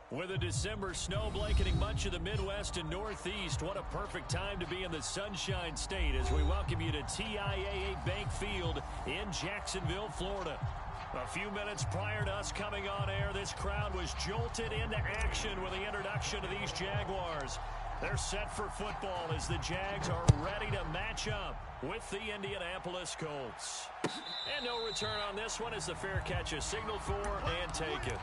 With a December snow blanketing much of the Midwest and Northeast, what a perfect time to be in the Sunshine State as we welcome you to TIAA Bank Field in Jacksonville, Florida. A few minutes prior to us coming on air, this crowd was jolted into action with the introduction of these Jaguars. They're set for football as the Jags are ready to match up with the Indianapolis Colts. And no return on this one as the fair catch is signaled for and taken.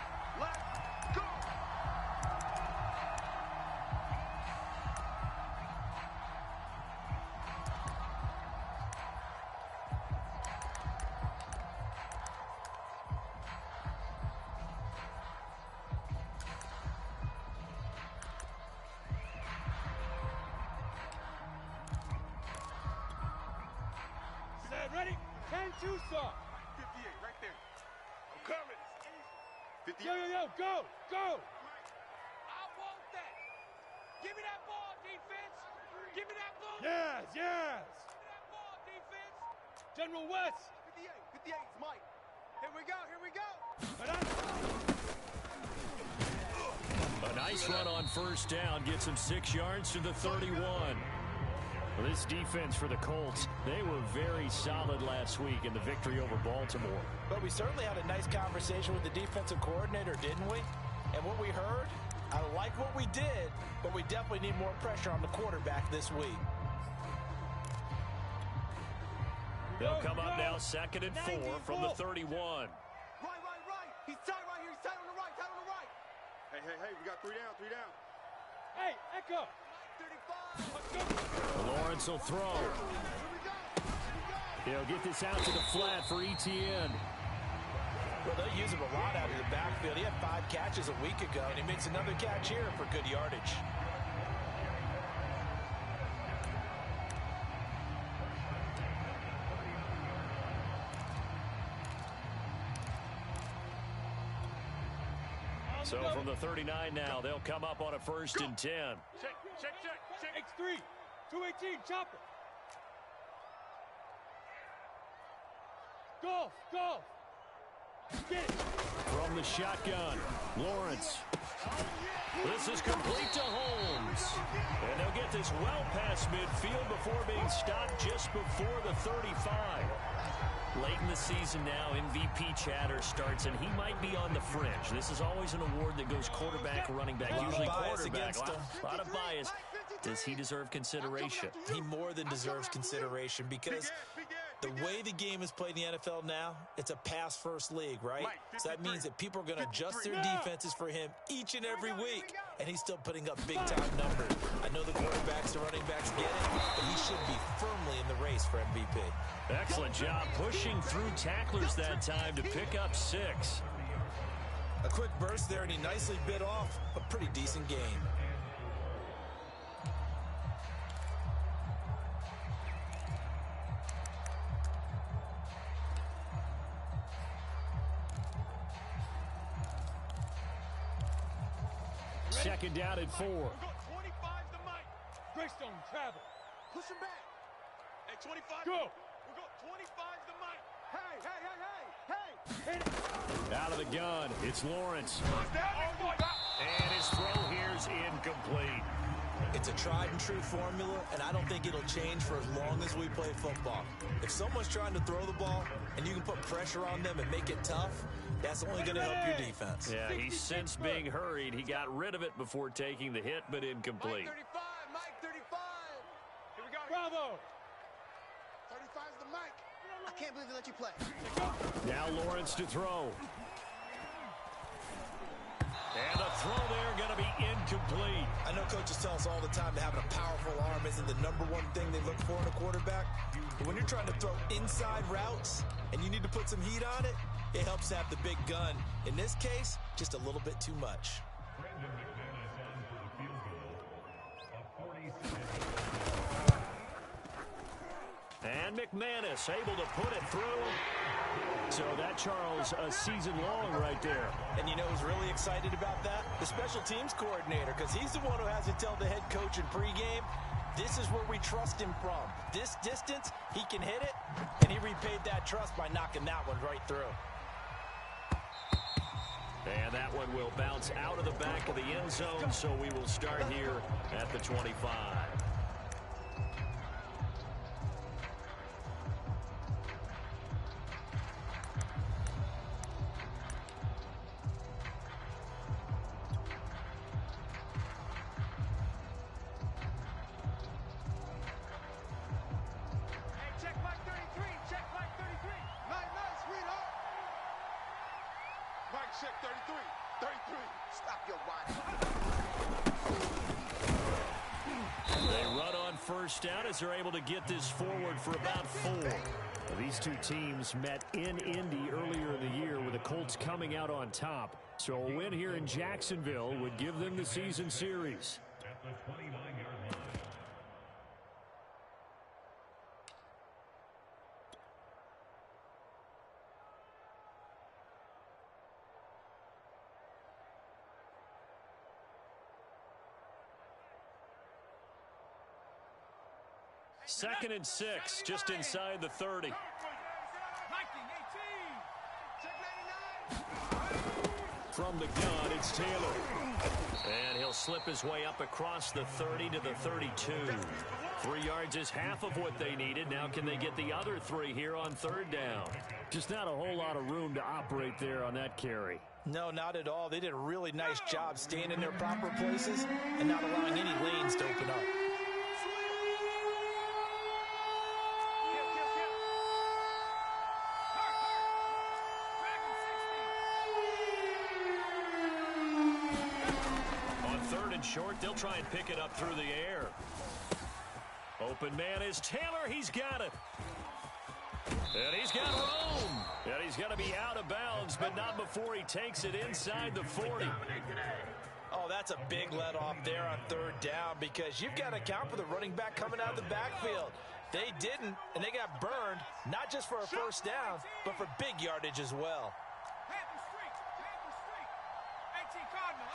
Ready? 10-2 saw. 58 right there. I'm coming. 58. Yo, go, go. I want that. Give me that ball, defense. Give me that ball. Yes. Give me that ball, defense. General West. 58 is Mike. Here we go. A nice run on first down gets him 6 yards to the 31. Well, this defense for the Colts, they were very solid last week in the victory over Baltimore. But we certainly had a nice conversation with the defensive coordinator, didn't we? And what we heard, I like what we did, but we definitely need more pressure on the quarterback this week. They'll come up now 2nd and 4 from the 31. Right. He's tight right here. He's tight on the right. Hey, we got 3 down. Hey, Echo. 35. Lawrence will throw. He'll get this out to the flat for Etienne. Well, they'll use him a lot out of the backfield. He had 5 catches a week ago, and he makes another catch here for good yardage. So from the 39 now, they'll come up on a 1st and 10. Check. X3. 218, chopper. Golf. Get it. From the shotgun, Lawrence. This is complete to Holmes. And they'll get this well past midfield before being stopped just before the 35. Late in the season now, MVP chatter starts, and he might be on the fringe. This is always an award that goes quarterback, running back, usually quarterback. A lot of bias. Does he deserve consideration? He more than deserves consideration because the way the game is played in the NFL now, it's a pass-first league, right? So that means that people are going to adjust their defenses for him each and every week, and he's still putting up big-time numbers. I know the quarterbacks, the running backs get it, but he should be firmly in the race for MVP. Excellent job pushing through tacklers that time to pick up 6. A quick burst there, and he nicely bit off a pretty decent gain. Second down at 4. We've got 25 to Mike. Greystone, travel. Push him back. Hey, 25. Go. We've got 25 to Mike. Hey. Hit it. Out of the gun, it's Lawrence. And his throw here's incomplete. It's a tried and true formula, and I don't think it'll change for as long as we play football. If someone's trying to throw the ball and you can put pressure on them and make it tough, that's only going to help your defense. Yeah, he sensed being hurried. He got rid of it before taking the hit, but incomplete. Mike 35. Here we go. Bravo. 35's the Mike. I can't believe they let you play. Now Lawrence to throw. And the throw there going to be incomplete. I know coaches tell us all the time that having a powerful arm isn't the #1 thing they look for in a quarterback. But when you're trying to throw inside routes and you need to put some heat on it, it helps to have the big gun. In this case, just a little bit too much. And McManus able to put it through. So that, Charles, a season long right there. And you know who's really excited about that? The special teams coordinator, because he's the one who has to tell the head coach in pregame, this is where we trust him from. This distance, he can hit it, and he repaid that trust by knocking that one right through. And that one will bounce out of the back of the end zone, so we will start here at the 25. Check 33. 33. Stop your body. They run on first down as they're able to get this forward for about 4. These two teams met in Indy earlier in the year with the Colts coming out on top. So a win here in Jacksonville would give them the season series. Second and 6, just inside the 30. From the gun, it's Taylor. And he'll slip his way up across the 30 to the 32. 3 yards is half of what they needed. Now can they get the other 3 here on third down? Just not a whole lot of room to operate there on that carry. No, not at all. They did a really nice job staying in their proper places and not allowing any lanes to open up. Short, they'll try and pick it up through the air. Open man is Taylor. He's got it. And he's got room. And he's going to be out of bounds, but not before he takes it inside the 40. Oh, that's a big let off there on third down because you've got to account for the running back coming out of the backfield. They didn't, and they got burned, not just for a first down, but for big yardage as well. Panther Street. 18 Cardinal.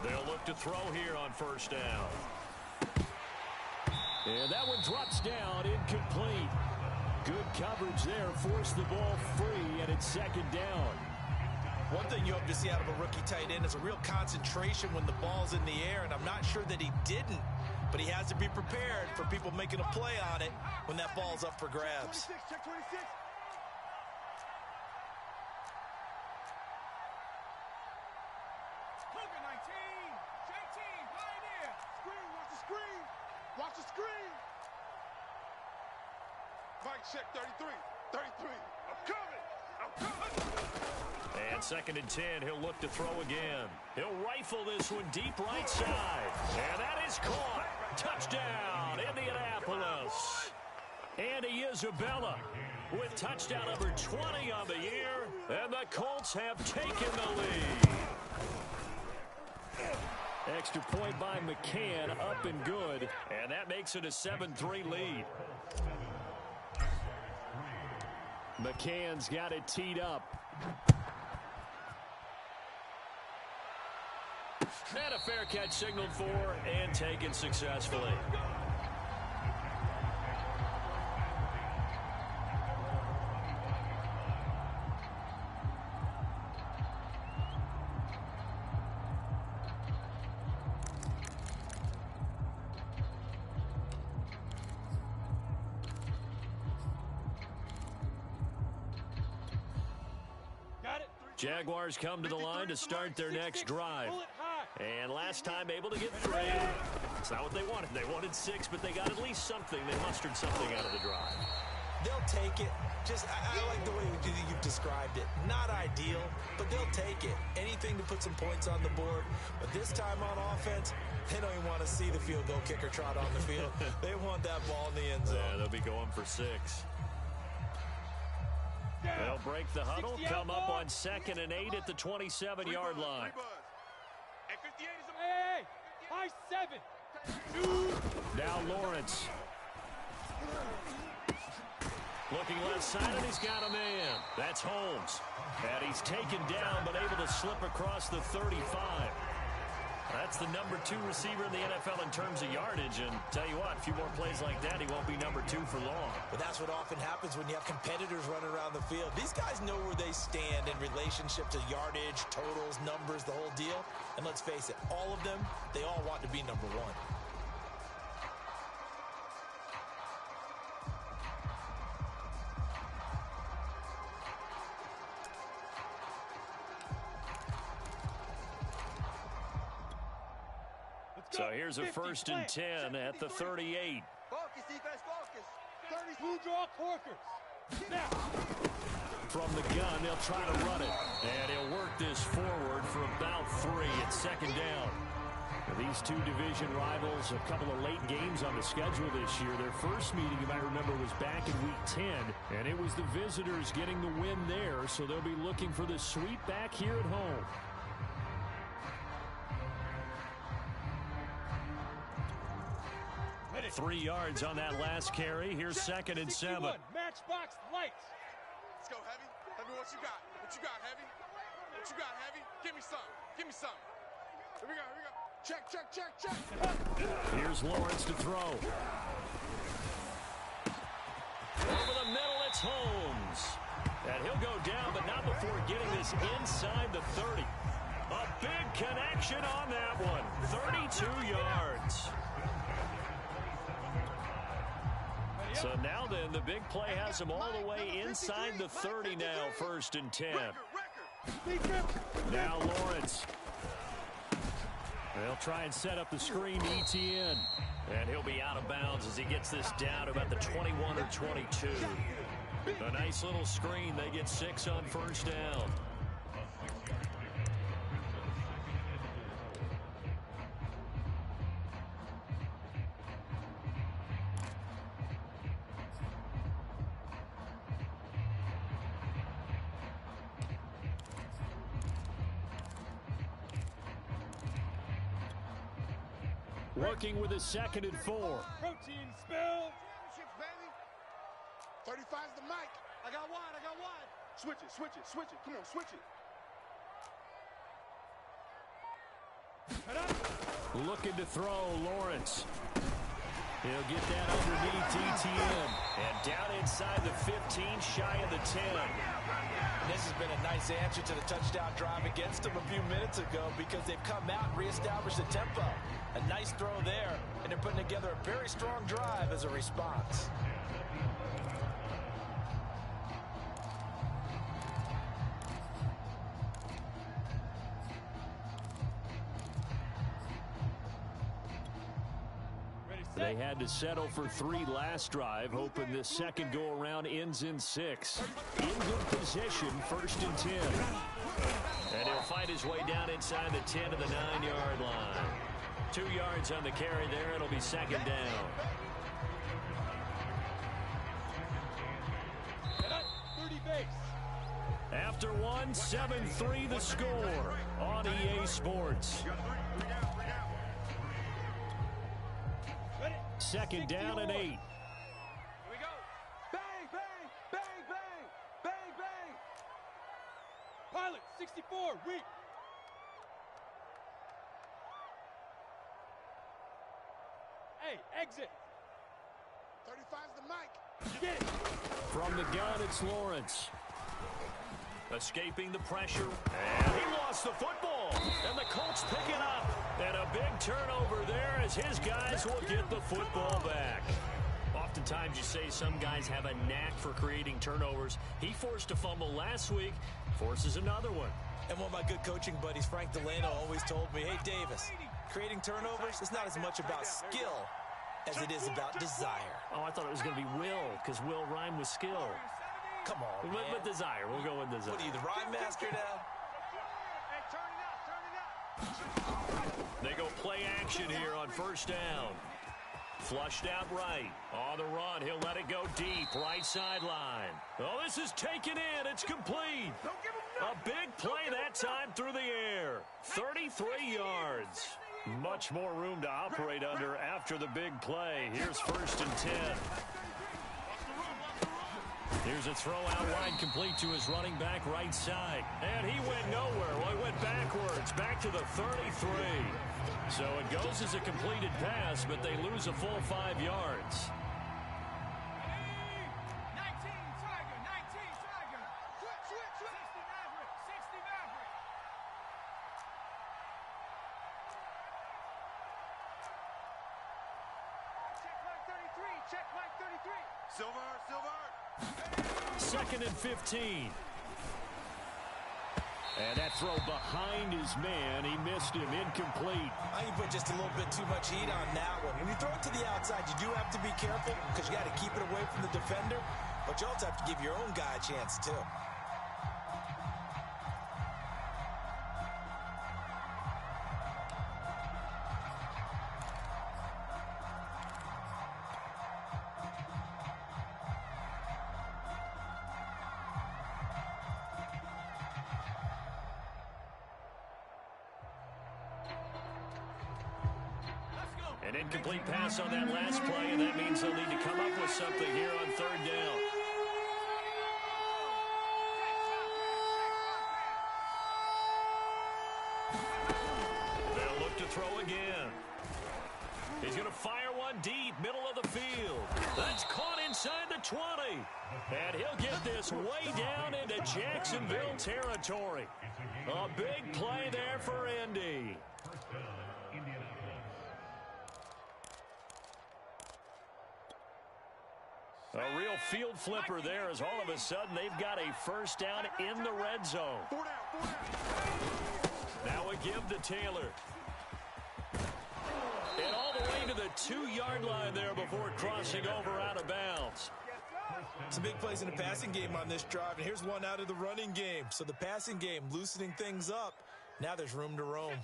They'll look to throw here on first down. And that one drops down, incomplete. Good coverage there, forced the ball free, and it's second down. One thing you hope to see out of a rookie tight end is a real concentration when the ball's in the air, and I'm not sure that he didn't, but he has to be prepared for people making a play on it when that ball's up for grabs. Check 26. Watch the screen. Mike, check 33. 33. I'm coming. And second and 10, he'll look to throw again. He'll rifle this one deep right side. And that is caught. Touchdown, Indianapolis. Andy Isabella with touchdown number 20 on the year. And the Colts have taken the lead. Extra point by McCann, up and good. And that makes it a 7-3 lead. McCann's got it teed up. And a fair catch signaled for and taken successfully. Jaguars come to the line to start their next drive. And last time able to get 3. It's not what they wanted. They wanted 6, but they got at least something. They mustered something out of the drive. They'll take it. Just, I like the way you've described it. Not ideal, but they'll take it. Anything to put some points on the board. But this time on offense, they don't even want to see the field goal kicker trot on the field. They want that ball in the end zone. Yeah, they'll be going for 6. They'll break the huddle, come up on 2nd and 8 at the 27-yard line. Hey, high 7. Now Lawrence. Looking left side, and he's got a man. That's Holmes. And he's taken down, but able to slip across the 35. That's the number 2 receiver in the NFL in terms of yardage, and tell you what, a few more plays like that, he won't be number 2 for long. But that's what often happens when you have competitors running around the field. These guys know where they stand in relationship to yardage, totals, numbers, the whole deal. And let's face it, all of them, they all want to be number 1. So here's a 1st and 10 at the 38. Focus, defense, focus. 30 blue draw corkers. Now. From the gun, they'll try to run it. And he'll work this forward for about 3 at 2nd down. Now, these two division rivals, a couple of late games on the schedule this year. Their first meeting, you might remember, was back in week 10. And it was the visitors getting the win there. So they'll be looking for the sweep back here at home. 3 yards on that last carry. Here's 2nd and 7. Matchbox lights. Let's go, Heavy. Heavy, what you got? What you got, Heavy? What you got, Heavy? Give me some. Give me some. Here we go, here we go. Check, check, check, check. Here's Lawrence to throw. Over the middle, it's Holmes. And he'll go down, but not before getting this inside the 30. A big connection on that one. 32 yards. So now then, the big play has him all the way inside the 30 now, 1st and 10. Now Lawrence. They'll try and set up the screen to ETN. And he'll be out of bounds as he gets this down to about the 21 or 22. A nice little screen. They get 6 on 1st down. Working with a 2nd and 4. Protein spill. 35's the mic. I got one. Switch it, switch it, switch it. Come on, switch it. Looking to throw, Lawrence. He'll get that underneath ETN. And down inside the 15, shy of the 10. This has been a nice answer to the touchdown drive against them a few minutes ago because they've come out and reestablished the tempo. A nice throw there, and they're putting together a very strong drive as a response. They had to settle for 3 last drive, hoping this second go-around ends in 6. In good position, 1st and 10. And he'll fight his way down inside the 10 to the 9-yard line. 2 yards on the carry there. It'll be 2nd down. 30 base. After one, 7-3 the score on EA Sports. 2nd down and 8. Here we go. Bang, bang, bang, bang, bang, bang. Pilot, 64, weak. Hey, exit. 35's the mic. Get it. From the gun, it's Lawrence. Escaping the pressure. And he lost the football. And the Colts pick it up. And a big turnover there as his guys will get the football back. Oftentimes you say some guys have a knack for creating turnovers. He forced a fumble last week, forces another one. And one of my good coaching buddies, Frank Delano, always told me, hey, Davis, creating turnovers is not as much about skill as it is about desire. Oh, I thought it was going to be will, because will rhyme with skill. Come on, man. But desire. We'll go with desire. What are you, the rhyme master now? Hey, turn it up. They go play action here on 1st down. Flushed out right. On the run, he'll let it go deep. Right sideline. Oh, this is taken in. It's complete. A big play that time through the air. 33 yards. Much more room to operate under after the big play. Here's 1st and 10. Here's a throw out wide, complete to his running back right side. And he went nowhere. Well, he went backwards, back to the 33. So it goes as a completed pass, but they lose a full 5 yards. 19 Tiger, 19 Tiger. Switch. 60 Maverick, 60 Maverick. Check mark 33, check mark 33. Silver. 2nd and 15. And that throw behind his man. He missed him, incomplete. I think you put just a little bit too much heat on that one. When you throw it to the outside, you do have to be careful because you got to keep it away from the defender, but you also have to give your own guy a chance too. An incomplete pass on that last play, and that means they'll need to come up with something here on 3rd down. They'll look to throw again. He's going to fire one deep, middle of the field. That's caught inside the 20. And he'll get this way down into Jacksonville territory. A big play there for Indy. A real field flipper there as all of a sudden they've got a first down in the red zone. Now a give to Taylor. And all the way to the 2-yard line there before crossing over out of bounds. Some big plays in the passing game on this drive, and here's one out of the running game. So the passing game loosening things up. Now there's room to roam.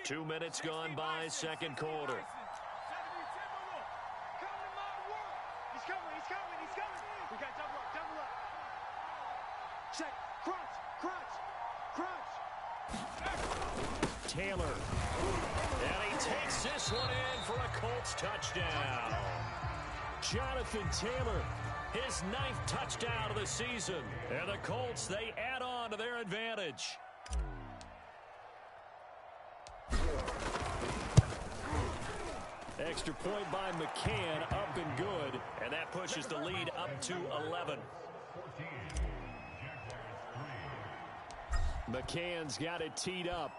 2 minutes gone by, 2nd quarter. We got double up. Check, crunch. Taylor. And he takes this one in for a Colts touchdown. Jonathan Taylor, his 9th touchdown of the season. And the Colts, they add on to their advantage. Extra point by McCann, up and good. And that pushes the lead up to 11. McCann's got it teed up.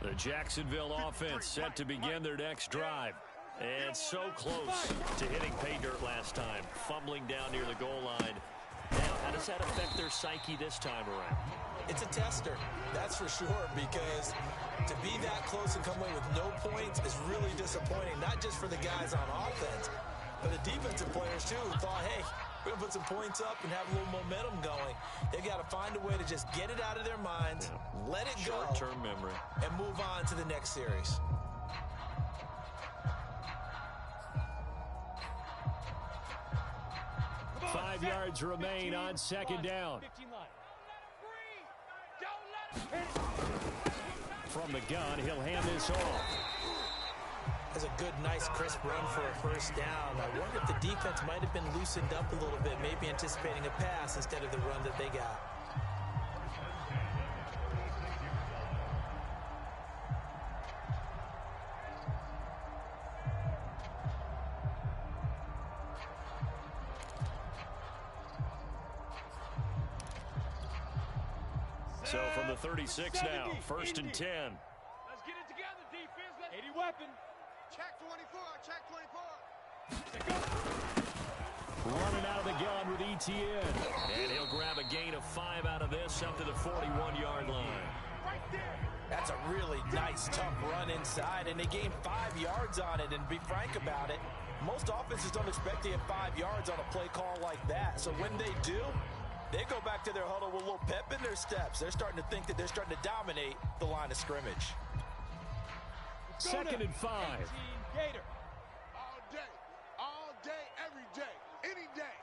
The Jacksonville offense set to begin their next drive. And so close to hitting pay dirt last time, fumbling down near the goal line. Now, how does that affect their psyche this time around? It's a tester, that's for sure, because to be that close and come away with no points is really disappointing, not just for the guys on offense, but the defensive players too who thought, hey, we're going to put some points up and have a little momentum going. They've got to find a way to just get it out of their minds, let it go, short-term memory, and move on to the next series. On, 5 yards remain on 2nd down. From the gun, he'll hand this off. That's a good, nice, crisp run for a first down. I wonder if the defense might have been loosened up a little bit, maybe anticipating a pass instead of the run that they got. So from the 36 now, 1st and 10. Let's get it together, defense. 80 weapon. Check 24, check 24. Running out of the gun with ETN. And he'll grab a gain of 5 out of this up to the 41-yard line. Right there. That's a really nice, tough run inside, and they gained 5 yards on it. And to be frank about it, most offenses don't expect to get 5 yards on a play call like that. So when they do, They go back to their huddle with a little pep in their steps. They're starting to think that they're starting to dominate the line of scrimmage. 2nd and 5. Gator. All day, every day, any day.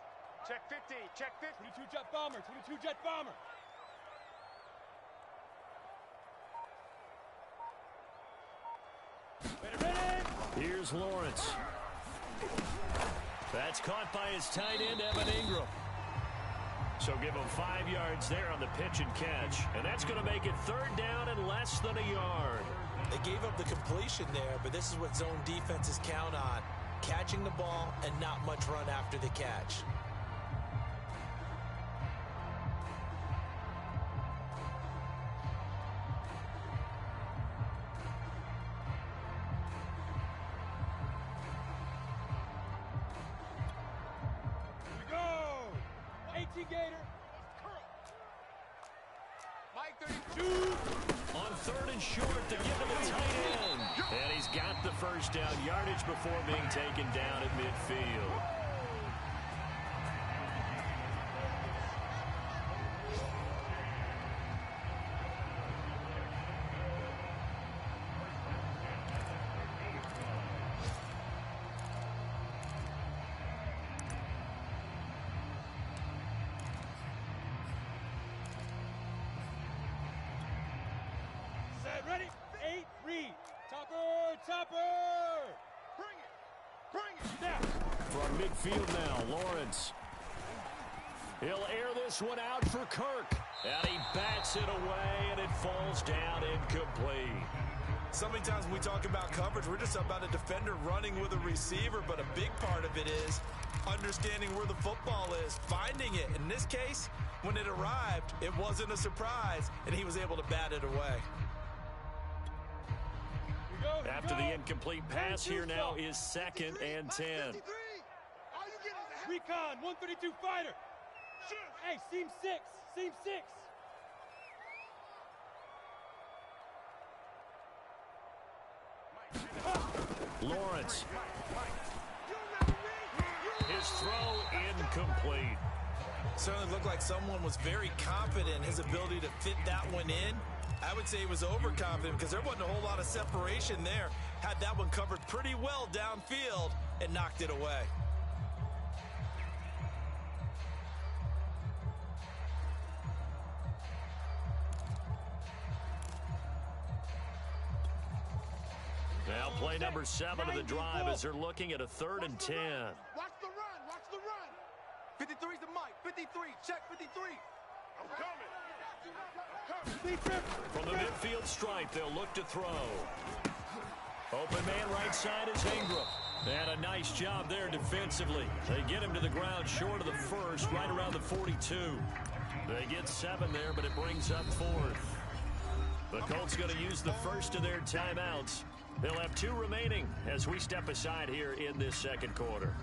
Check 50, check 50. 22 jet bomber, 22 jet bomber. Ready. Here's Lawrence. That's caught by his tight end, Evan Ingram. So give him 5 yards there on the pitch and catch. And that's going to make it 3rd down and less than a yard. They gave up the completion there, but this is what zone defenses count on. Catching the ball and not much run after the catch. Gator. Mike 32. On 3rd and short to give him a tight end. And he's got the first down yardage before being taken down at midfield. Ready? 8, read. Topper. Bring it. Now. From midfield now, Lawrence. He'll air this one out for Kirk. And he bats it away, and it falls down incomplete. So many times when we talk about coverage, we're just about a defender running with a receiver, but a big part of it is understanding where the football is, finding it. In this case, when it arrived, it wasn't a surprise, and he was able to bat it away. After the incomplete pass, here now is 2nd and 10. Recon, 132 fighter. Hey, seam 6. Lawrence. His throw incomplete. Certainly looked like someone was very confident in his ability to fit that one in. I would say he was overconfident because there wasn't a whole lot of separation there. Had that one covered pretty well downfield and knocked it away. Now play number 7 of the drive as they're looking at a 3rd and 10. Watch the run. 53's the mic. 53. Check 53. I'm coming. From the midfield stripe, they'll look to throw. Open man right side is Ingram. And a nice job there defensively. They get him to the ground short of the first, right around the 42. They get 7 there, but it brings up 4th. The Colts going to use the first of their timeouts. They'll have 2 remaining as we step aside here in this 2nd quarter.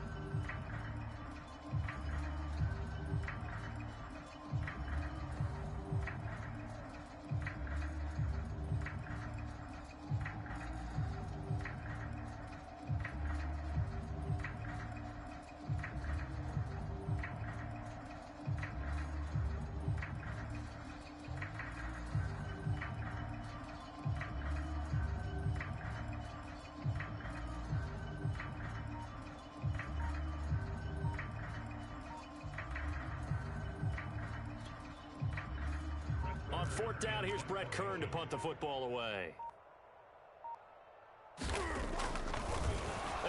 On 4th down, here's Brett Kern to punt the football away. And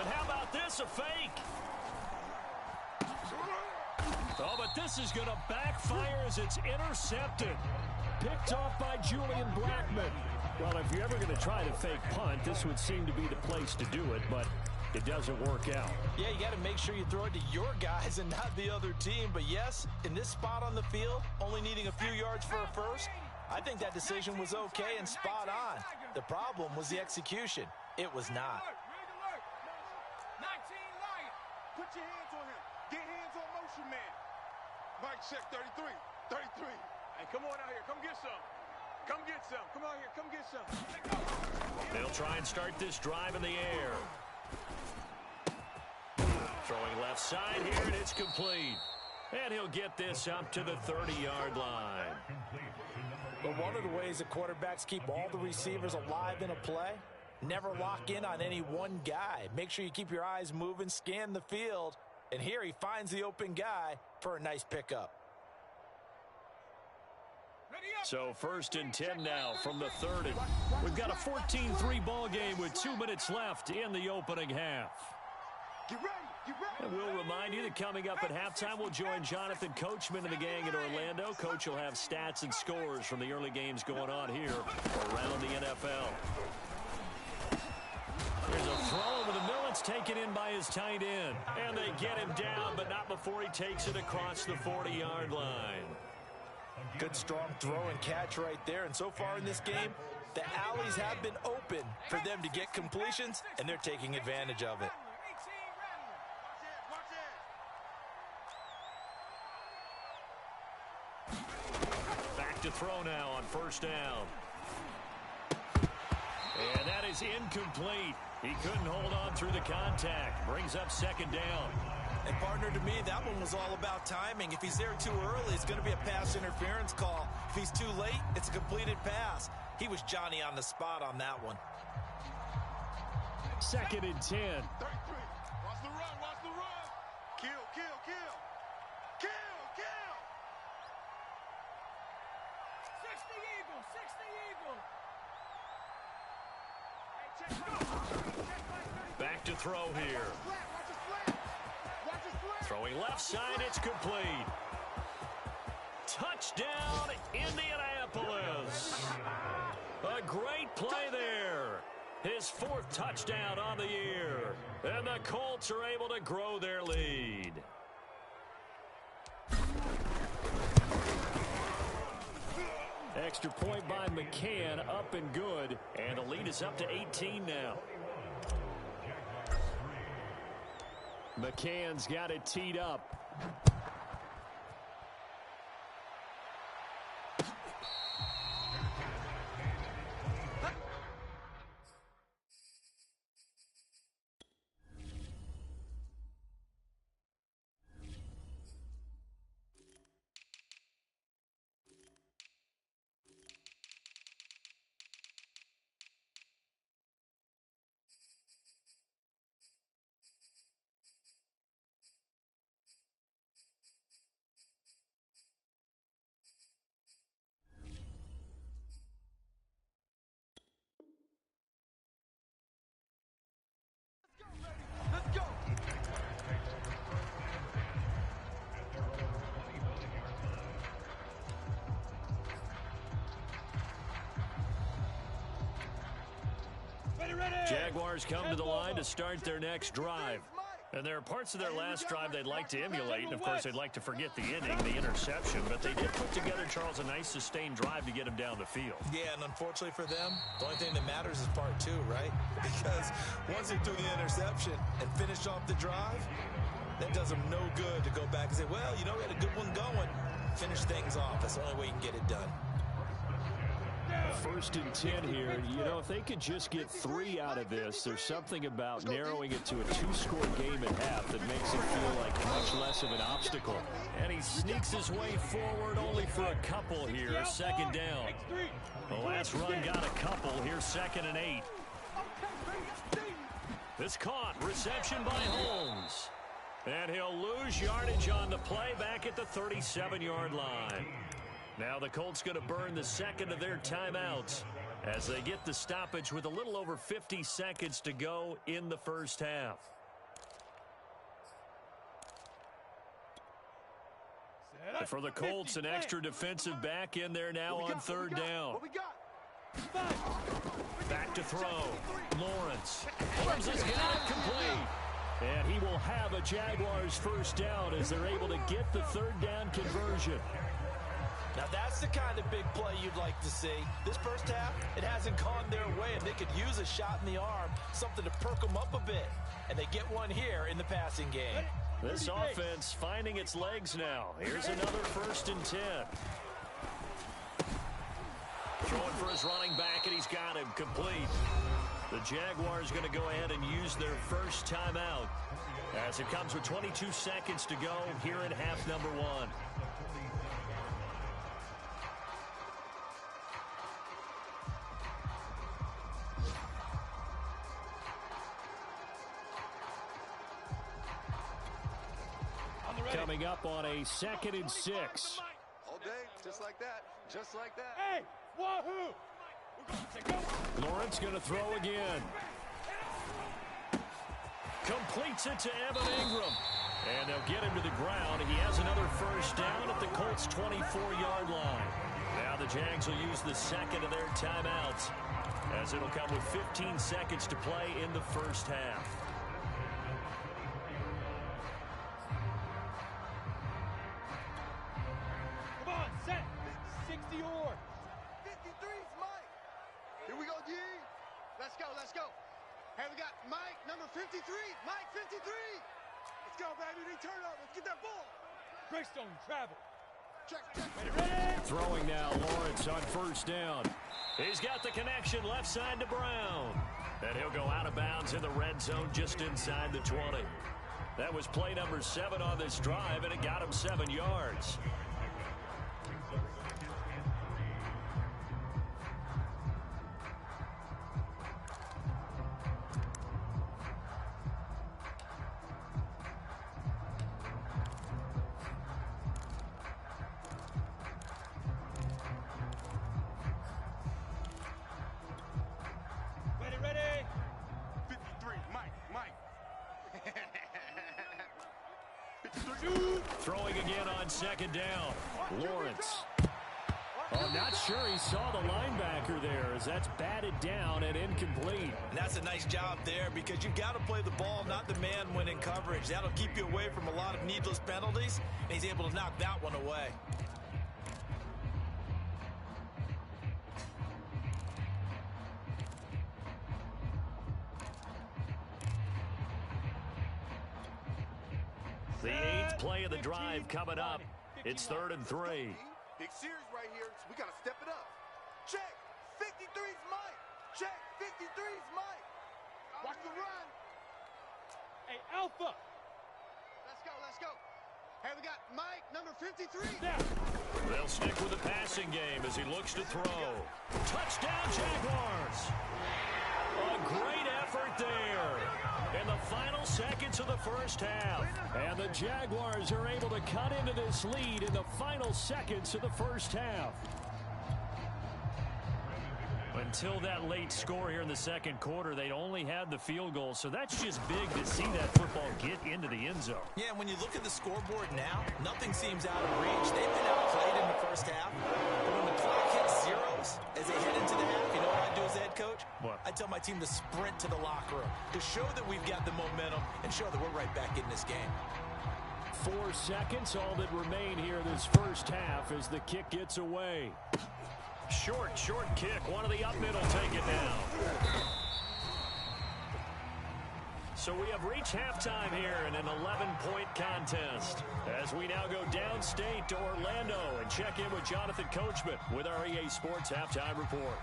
how about this, a fake? Oh, but this is going to backfire as it's intercepted. Picked off by Julian Blackman. Well, if you're ever going to try to fake punt, this would seem to be the place to do it, but it doesn't work out. Yeah, you got to make sure you throw it to your guys and not the other team. But yes, in this spot on the field, only needing a few yards for a first, I think that decision was okay and spot on. The problem was the execution. It was not. 19 Lion. Put your hands on him. Get hands on motion man. Mike, check 33. 33. Hey, come on out here. Come get some. Come get some. Come out here. Come get some. They'll try and start this drive in the air. Throwing left side here, and it's complete. And he'll get this up to the 30-yard line. But one of the ways that quarterbacks keep all the receivers alive in a play, never lock in on any one guy. Make sure you keep your eyes moving, scan the field, and here he finds the open guy for a nice pickup. So 1st and 10 now from the 30. We've got a 14-3 ball game with 2 minutes left in the opening half. And we'll remind you that coming up at halftime, we'll join Jonathan Coachman and the gang in Orlando. Coach will have stats and scores from the early games going on here around the NFL. There's a throw over the middle. It's taken in by his tight end. And they get him down, but not before he takes it across the 40-yard line. Good strong throw and catch right there. And so far in this game, the alleys have been open for them to get completions, and they're taking advantage of it. Back to throw now on 1st down. And that is incomplete. He couldn't hold on through the contact. Brings up 2nd down. And partner, to me, that one was all about timing. If he's there too early, it's going to be a pass interference call. If he's too late, it's a completed pass. He was Johnny on the spot on that one. 2nd and 10. 33. Watch the run, watch the run. Kill, kill, kill. Kill, kill. 60 Eagle, 60 Eagle. Back to throw here. Throwing left side, it's complete. Touchdown, Indianapolis. A great play there. His 4th touchdown on the year. And the Colts are able to grow their lead. Extra point by McCann, up and good. And the lead is up to 18 now. McCann's got it teed up. Jaguars come to the line to start their next drive. And there are parts of their last drive they'd like to emulate, and of course they'd like to forget the inning, the interception, but they did put together, Charles, a nice sustained drive to get him down the field. Yeah, and unfortunately for them, the only thing that matters is part 2, right? Because once they threw the interception and finished off the drive, that does them no good to go back and say, well, you know, we had a good one going. Finish things off. That's the only way you can get it done. 1st and 10 here. You know, if they could just get 3 out of this, there's something about narrowing it to a 2-score game at half that makes it feel like much less of an obstacle. And he sneaks his way forward only for a couple here. 2nd down. The last run got a couple. Here's 2nd and 8. This caught. Reception by Holmes. And he'll lose yardage on the play back at the 37-yard line. Now the Colts going to burn the 2nd of their timeouts as they get the stoppage with a little over 50 seconds to go in the 1st half. And for the Colts, an extra defensive back in there now on 3rd down. Back to throw. Lawrence. Holmes has got it complete. And he will have a Jaguars 1st down as they're able to get the 3rd down conversion. Now that's the kind of big play you'd like to see. This 1st half, it hasn't gone their way, and they could use a shot in the arm, something to perk them up a bit. And they get one here in the passing game. This offense finding its legs now. Here's another 1st and 10. Throwing for his running back, and he's got him complete. The Jaguars going to go ahead and use their first timeout as it comes with 22 seconds to go here in half number one. Coming up on a 2nd and 6. All day, just like that. Just like that. Hey, wahoo! Lawrence going to throw again. Completes it to Evan Ingram. And they'll get him to the ground. He has another first down at the Colts' 24-yard line. Now the Jags will use the second of their timeouts, as it'll come with 15 seconds to play in the first half. Come on, set. 60 or 53's Mike. Here we go, D. Let's go, let's go. Hey, we got Mike, number 53. Mike, 53. Let's go, baby. They turn up. Let's get that ball. Greystone travel. Check, check. Ready? Throwing now, Lawrence on first down. He's got the connection left side to Brown. And he'll go out of bounds in the red zone just inside the 20. That was play number 7 on this drive, and it got him 7 yards. Ready, ready. 53, Mike, Mike. Shoot. Throwing again on second down. Lawrence. Oh, not sure he saw the linebacker there, as that's batted down and incomplete. And that's a nice job there, because you've got to play the ball, not the man when in coverage. That'll keep you away from a lot of needless penalties, and he's able to knock that one away. The 8th play of the drive coming up. It's 3rd and 3. Big series right here, so we got to step it up. Check. 53's Mike. Check. 53's Mike. Watch the run. Hey, Alpha. Let's go, let's go. Hey, we got Mike, number 53. Snap. They'll stick with the passing game as he looks to throw. Touchdown, Jaguars. A great effort there in the final seconds of the first half. And the Jaguars are able to cut into this lead in the final seconds of the first half. Until that late score here in the second quarter, they'd only had the field goal, so that's just big to see that football get into the end zone. Yeah, when you look at the scoreboard now, nothing seems out of reach. They've been outplayed in the first half. But when the clock hits zeros as they head into the half, you know what I do as the head coach? What? I tell my team to sprint to the locker room to show that we've got the momentum and show that we're right back in this game. 4 seconds, all that remain here this first half as the kick gets away. Short kick. One of the up middle take it down. So we have reached halftime here in an 11-point contest as we now go downstate to Orlando and check in with Jonathan Coachman with our EA Sports Halftime Report.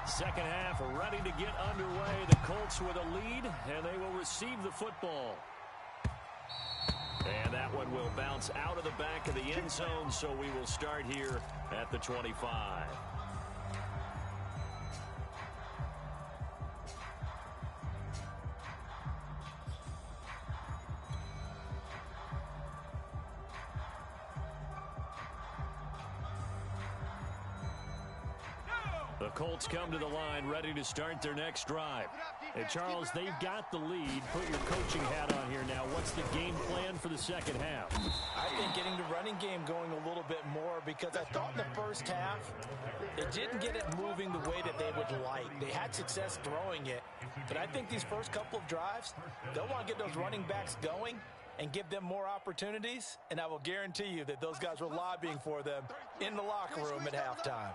Second half ready to get underway. The Colts with a lead, and they will receive the football. And that one will bounce out of the back of the end zone, so we will start here at the 25. The Colts come to the line ready to start their next drive. And Charles, they've got the lead. Put your coaching hat on here now. What's the game plan for the second half? I think getting the running game going a little bit more, because I thought in the first half they didn't get it moving the way that they would like. They had success throwing it, but I think these first couple of drives, they'll want to get those running backs going and give them more opportunities, and I will guarantee you that those guys were lobbying for them in the locker room at halftime.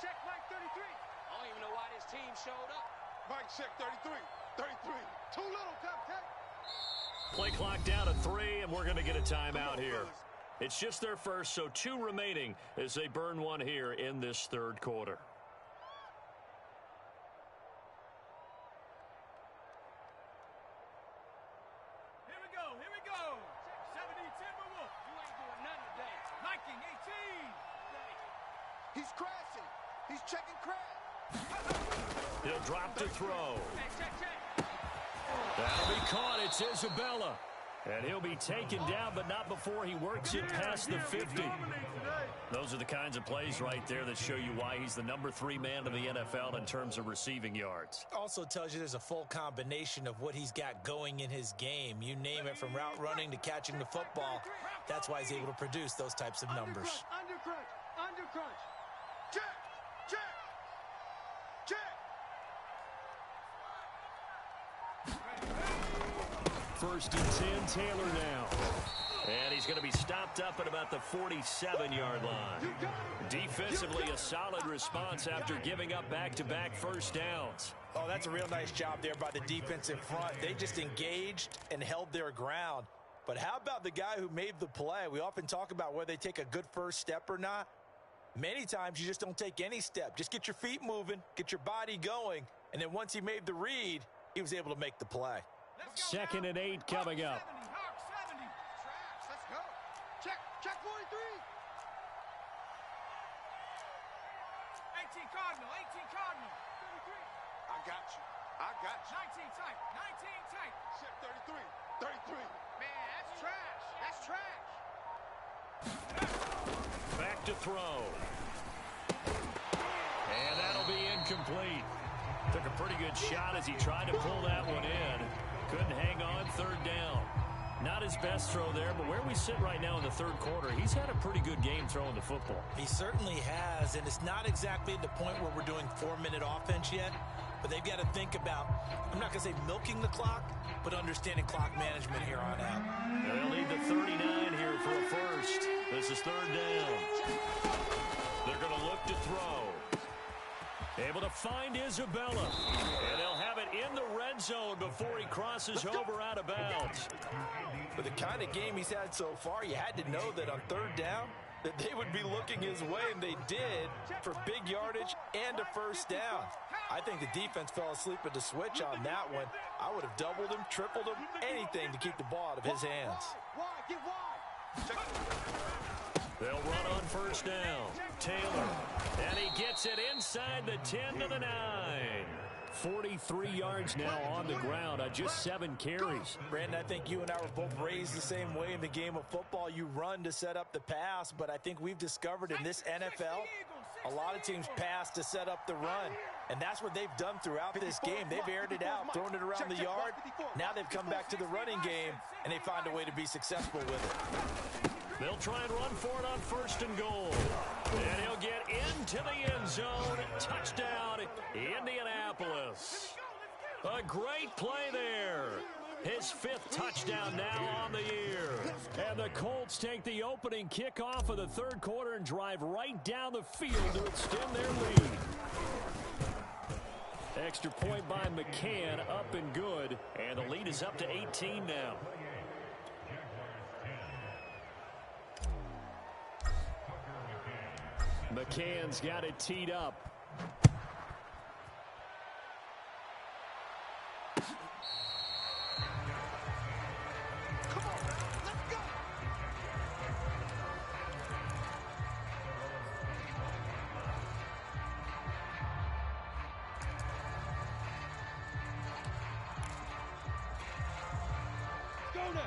Check Mike 33. I don't even know why this team showed up. Mike, check 33. 33. Too little, Captain. Play clock down to 3, and we're going to get a timeout here. It's just their first, so 2 remaining as they burn one here in this third quarter. Here we go. 70 Timberwolf. You ain't doing nothing today. Liking 18. He's crashing. He's checking crash. He'll drop to throw. Check. That'll be caught. It's Isabella. And he'll be taken down, but not before he works it past the 50. Those are the kinds of plays right there that show you why he's the number 3 man in the NFL in terms of receiving yards. Also tells you there's a full combination of what he's got going in his game. You name it, from route running to catching the football. That's why he's able to produce those types of numbers. Under crunch. Check. First and 10, Taylor now. And he's going to be stopped up at about the 47-yard line. Defensively, a solid response after giving up back-to-back first downs. Oh, that's a real nice job there by the defensive front. They just engaged and held their ground. But how about the guy who made the play? We often talk about whether they take a good first step or not. Many times you just don't take any step. Just get your feet moving, get your body going, and then once he made the read, he was able to make the play. Second and 8 coming up. Hawk 70. Let's go. Check 43. 18 Cardinal. I got you. 19 tight. Check 33. Man, that's trash. Back to throw. And that'll be incomplete. Took a pretty good shot as he tried to pull that one in. Couldn't hang on, third down. Not his best throw there, but where we sit right now in the third quarter, he's had a pretty good game throwing the football. He certainly has, and it's not exactly at the point where we're doing 4-minute offense yet, but they've got to think about, I'm not going to say milking the clock, but understanding clock management here on out. They'll need the 39 here for a first. This is third down. They're going to look to throw. Able to find Isabella. And they'll have it in the red zone before he crosses over out of bounds. For the kind of game he's had so far, you had to know that on third down, that they would be looking his way, and they did, for big yardage and a first down. I think the defense fell asleep at the switch on that one. I would have doubled him, tripled him, anything to keep the ball out of his hands. Get wide. They'll run on first down. Taylor. And he gets it inside the 10 to the 9. 43 yards now on the ground on just 7 carries. Brandon, I think you and I were both raised the same way in the game of football. You run to set up the pass, but I think we've discovered in this NFL, a lot of teams pass to set up the run. And that's what they've done throughout this game. They've aired it out, thrown it around the yard. Now they've come back to the running game, and they find a way to be successful with it. They'll try and run for it on first and goal. And he'll get into the end zone. Touchdown, Indianapolis. A great play there. His 5th touchdown now on the year. And the Colts take the opening kickoff of the third quarter and drive right down the field to extend their lead. Extra point by McCann, up and good. And the lead is up to 18 now. McCann's got it teed up. Come on, let's go.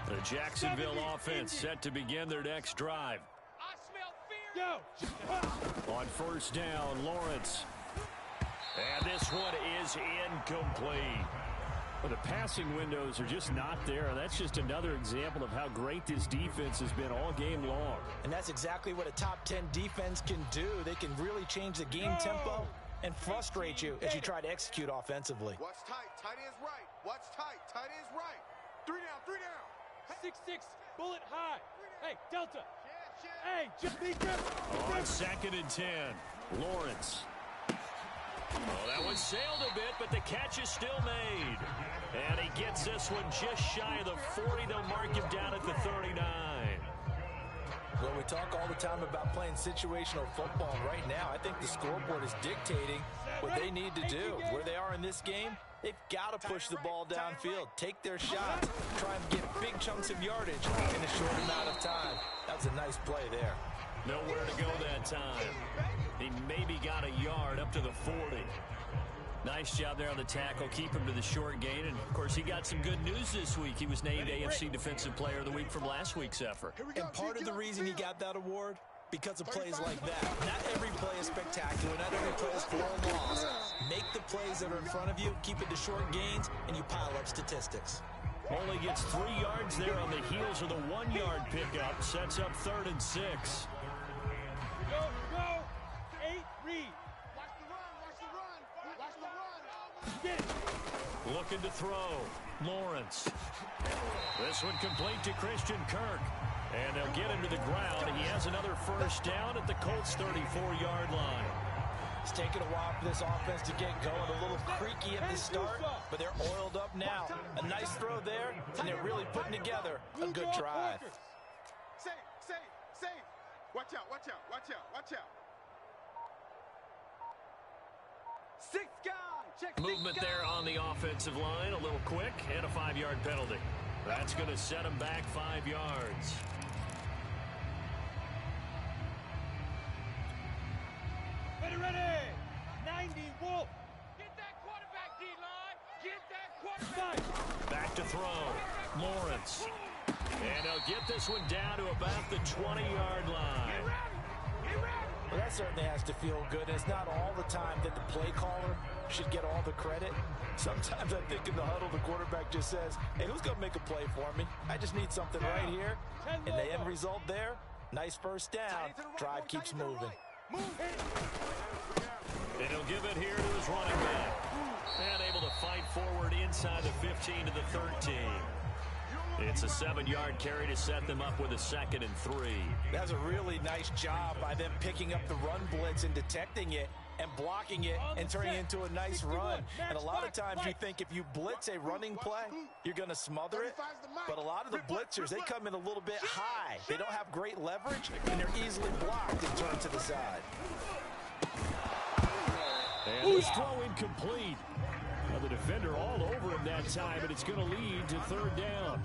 The Jacksonville offense set to begin their next drive. I smell fear. On first down, Lawrence. And this one is incomplete. Well, the passing windows are just not there, and that's just another example of how great this defense has been all game long. And that's exactly what a top 10 defense can do. They can really change the game tempo and frustrate you as you try to execute offensively. Watch tight. Tight end's right. Watch tight. Tight end's right. 3 down. 6-6, bullet high. Hey, Delta. Hey, just be careful. On second and 10, Lawrence. Well, that one sailed a bit, but the catch is still made. And he gets this one just shy of the 40. They'll mark him down at the 39. Well, we talk all the time about playing situational football. Right now, I think the scoreboard is dictating what they need to do. Where they are in this game, they've got to push the ball downfield, take their shots, try and get big chunks of yardage in a short amount of time. That's a nice play there. Nowhere to go that time. He maybe got a yard up to the 40. Nice job there on the tackle. Keep him to the short gain. And, of course, he got some good news this week. He was named AFC Defensive Player of the Week from last week's effort. And part of the reason he got that award, because of plays like that. Not every play is spectacular. Not every play is for a loss. Make the plays that are in front of you, keep it to short gains, and you pile up statistics. Only gets 3 yards there on the heels of the 1-yard pickup. Sets up 3rd and 6. Go, 8, read. Get it. Looking to throw. Lawrence. This one complete to Christian Kirk. And they'll get him to the ground. He has another first down at the Colts' 34-yard line. It's taken a while for this offense to get going. A little creaky at the start, but they're oiled up now. A nice throw there, and they're really putting together a good drive. Safe. Watch out. Six guy. Check Movement there on the offensive line. A little quick and a 5-yard penalty. That's going to set him back 5 yards. Ready. 90, Wolf. Get that quarterback, D-line. Get that quarterback. Back to throw. Lawrence. And they'll get this one down to about the 20-yard line. Well, that certainly has to feel good. It's not all the time that the play caller should get all the credit. Sometimes I think in the huddle, the quarterback just says, hey, who's going to make a play for me? I just need something right here. And the end result there, nice first down. Drive keeps moving. And he'll give it here to his running back. And able to fight forward inside the 15 to the 13. It's a 7-yard carry to set them up with a 2nd and 3. That's a really nice job by them picking up the run blitz and detecting it and blocking it and turning it into a nice run. And a lot of times you think if you blitz a running play, you're going to smother it. But a lot of the blitzers, they come in a little bit high. They don't have great leverage, and they're easily blocked and turned to the side. And this throw incomplete. Well, the defender all over him that time, but it's going to lead to 3rd down.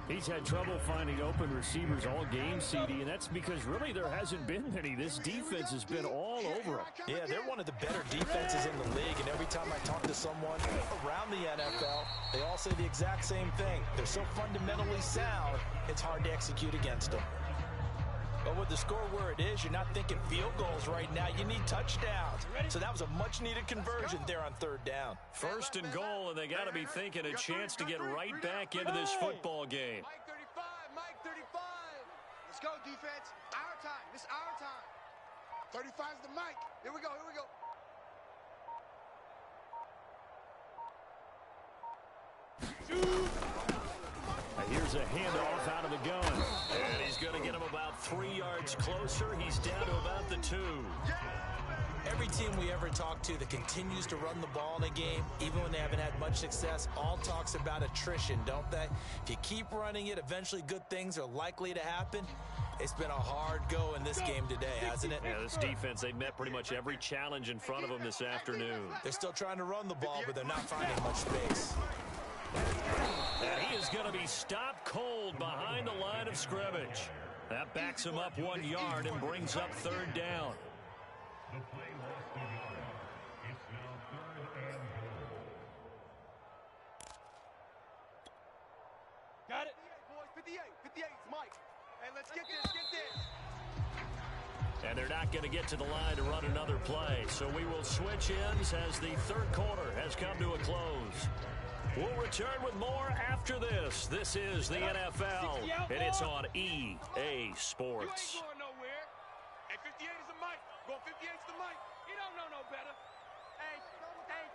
He's had trouble finding open receivers all game, CD, and that's because really there hasn't been many. This defense has been all over him. Yeah, they're one of the better defenses in the league, and every time I talk to someone around the NFL, they all say the exact same thing. They're so fundamentally sound, it's hard to execute against them. But with the score where it is, you're not thinking field goals right now. You need touchdowns. So that was a much-needed conversion there on 3rd down. 1st and goal, and they got to be thinking a chance to get right back into this football game. Mike 35. Let's go, defense. Our time. This is our time. 35 is the mic. Here we go. Here's a handoff out of the gun. And he's going to get him about 3 yards closer. He's down to about the 2. Every team we ever talk to that continues to run the ball in a game, even when they haven't had much success, all talks about attrition, don't they? If you keep running it, eventually good things are likely to happen. It's been a hard go in this game today, hasn't it? Yeah, this defense, they've met pretty much every challenge in front of them this afternoon. They're still trying to run the ball, but they're not finding much space. And he is going to be stopped cold behind the line of scrimmage. That backs him up 1 yard and brings up 3rd down. Got it. 58, it's Mike. Hey, let's get this. And they're not going to get to the line to run another play. So we will switch ends as the 3rd quarter has come to a close. We'll return with more after this. This is the NFL, and it's on EA Sports. You ain't going nowhere. Hey, 58 is the mic. Go 58 is the mic. He don't know no better. Hey,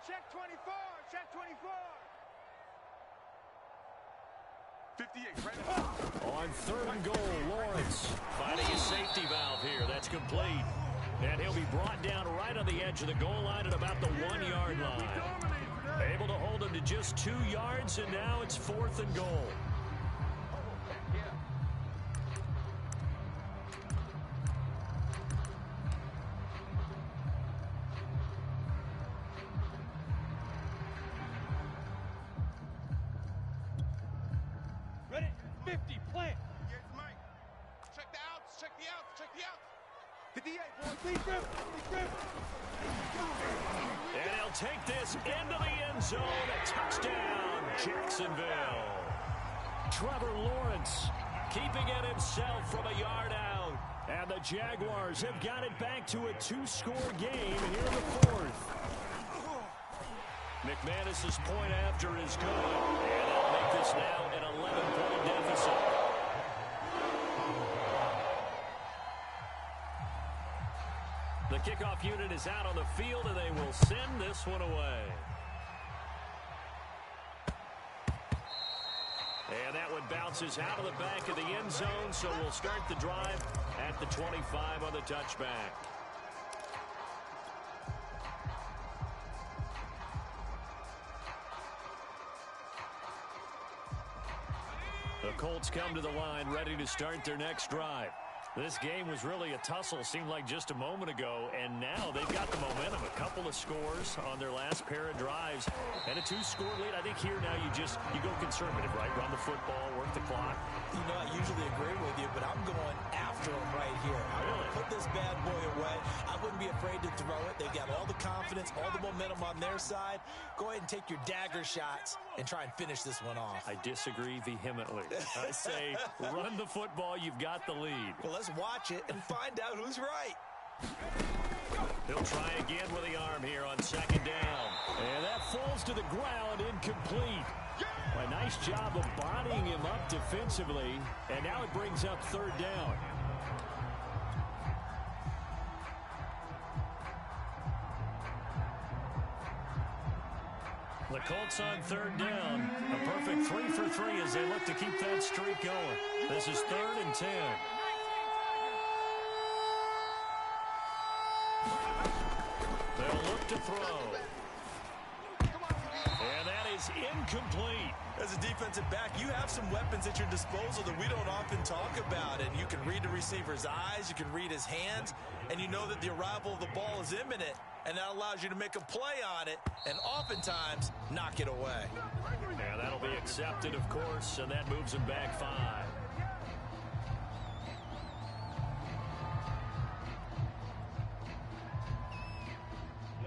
check 24. Check 24. 58, right now. On 3rd and goal, Lawrence finding a safety valve here. That's complete. And he'll be brought down right on the edge of the goal line at about the 1-yard line. Able to hold him to just 2 yards, and now it's 4th and goal. Ready? 50, plant. Yes, Mike. Check the outs, check the outs, check the outs. 58, boys. Deep grip, deep grip. And he'll take this into the end zone. A touchdown, Jacksonville. Trevor Lawrence keeping it himself from a yard out. And the Jaguars have got it back to a 2-score game here in the 4th. McManus's point after is good. And that'll make this now an 11-point deficit. The kickoff unit is out on the field, and they will send this one away. And that one bounces out of the back of the end zone, so we'll start the drive at the 25 on the touchback. The Colts come to the line, ready to start their next drive. This game was really a tussle, seemed like just a moment ago, and now they've got the momentum. A couple of scores on their last pair of drives, and a 2-score lead. I think here now you go conservative, right? Run the football, work the clock. You know, I usually agree with you, but I'm going after him right here. I want to put this bad boy away. I wouldn't be afraid to throw it. They've got all the confidence, all the momentum on their side. Go ahead and take your dagger shots and try and finish this one off. I disagree vehemently. I say run the football. You've got the lead. Well, let's watch it and find out who's right. He'll try again with the arm here on 2nd down. And that falls to the ground, incomplete. A nice job of bodying him up defensively, and now it brings up 3rd down. The Colts on 3rd down. A perfect 3 for 3 as they look to keep that streak going. This is 3rd and 10. They'll look to throw. And that is incomplete. As a defensive back, you have some weapons at your disposal that we don't often talk about. And you can read the receiver's eyes, you can read his hands, and you know that the arrival of the ball is imminent. And that allows you to make a play on it and oftentimes knock it away. Yeah, that'll be accepted, of course, and that moves him back 5.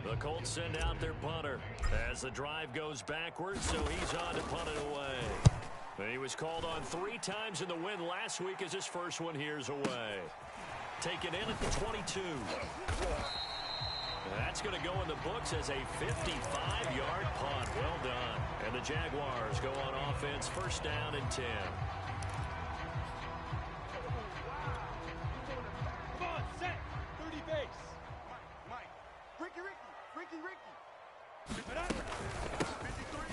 The Colts send out their punter as the drive goes backwards, so he's on to punt it away. He was called on 3 times in the win last week as his first one here's away. Taken in at the 22. That's going to go in the books as a 55-yard punt. Well done. And the Jaguars go on offense, 1st down and 10. Come on, set. 30 base. Mike. Ricky.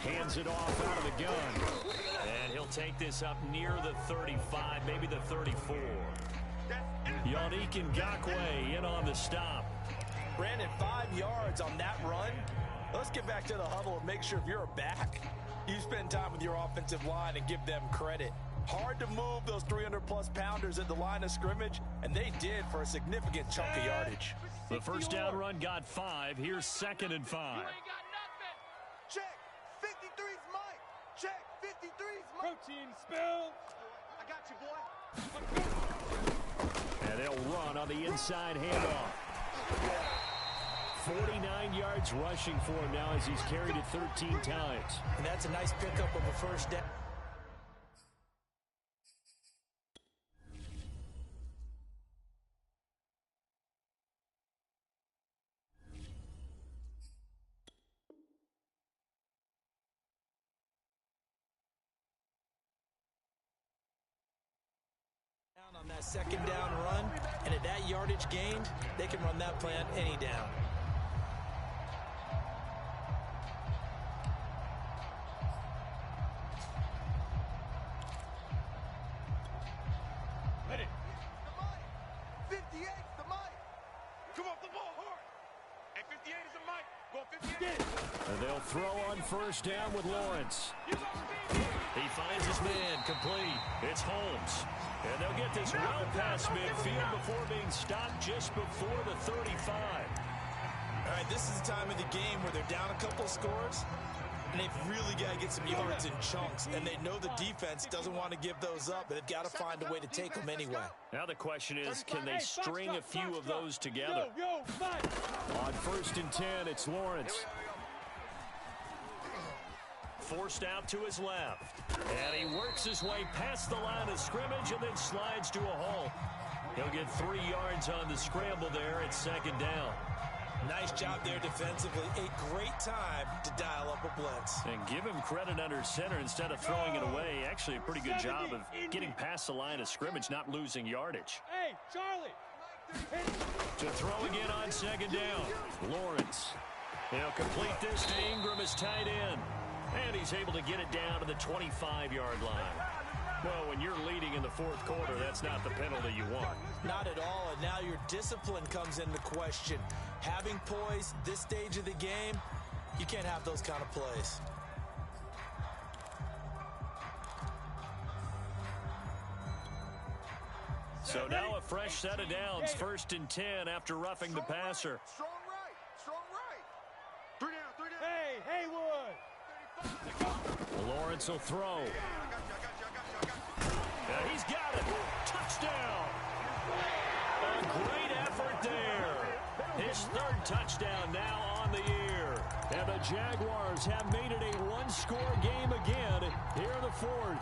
Hands it off out of the gun. And he'll take this up near the 35, maybe the 34. Yannick Ngakoue in on the stop. Brandon, 5 yards on that run. Let's get back to the huddle and make sure if you're a back, you spend time with your offensive line and give them credit. Hard to move those 300-plus pounders at the line of scrimmage, and they did for a significant chunk of yardage. The 1st down run got 5. Here's 2nd and 5. You ain't got nothing. Check. 53's Mike. Check. 53's Mike. Protein spill. I got you, boy. And they'll run on the inside handoff. 49 yards rushing for him now as he's carried it 13 times. And that's a nice pickup of a 1st down. On that 2nd down run, and at that yardage gained, they can run that plan any down. Ready. The Mike. 58's the Mike. Come on, ball hard. And 58 is a mic. Go 58. And they'll throw on first down with Lawrence. He finds his man complete. It's Holmes. And they'll get this well past midfield before being stopped just before the 35. All right, this is the time of the game where they're down a couple scores, and they've really got to get some yards in chunks, and they know the defense doesn't want to give those up, but they've got to find a way to take them anyway. Now the question is, can they string a few of those together? On first and 10, it's Lawrence. Forced out to his left. And he works his way past the line of scrimmage and then slides to a halt. He'll get 3 yards on the scramble there at second down. Nice job there defensively. A great time to dial up a blitz. And give him credit under center instead of throwing it away. Actually, a pretty good job of getting past the line of scrimmage, not losing yardage. Hey, Charlie! To throw again on second down. Lawrence. He'll complete this to Ingram as tight end. And he's able to get it down to the 25-yard line. Well, when you're leading in the fourth quarter, that's not the penalty you want. Not at all, and now your discipline comes into question. Having poise this stage of the game, you can't have those kind of plays. So now a fresh set of downs, first and 10 after roughing the passer. Strong right. Strong right. 3 down, 3 down. Hey, Haywood! Lawrence will throw. He's got it. Touchdown. A great effort there. His 3rd touchdown now on the year. And the Jaguars have made it a one-score game again here in the 4th.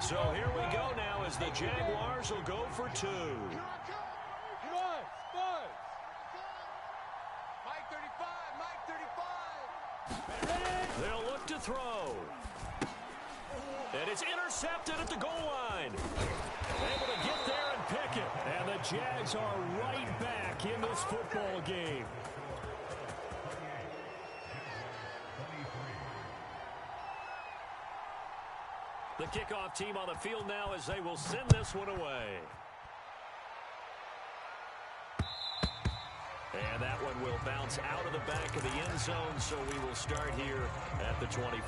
So here we go now as the Jaguars will go for 2. Mike 35, Mike 35. They'll look to throw. And it's intercepted at the goal line. Able to get there and pick it. And the Jags are right back in this football game. The kickoff team on the field now as they will send this one away. And that one will bounce out of the back of the end zone, so we will start here at the 25.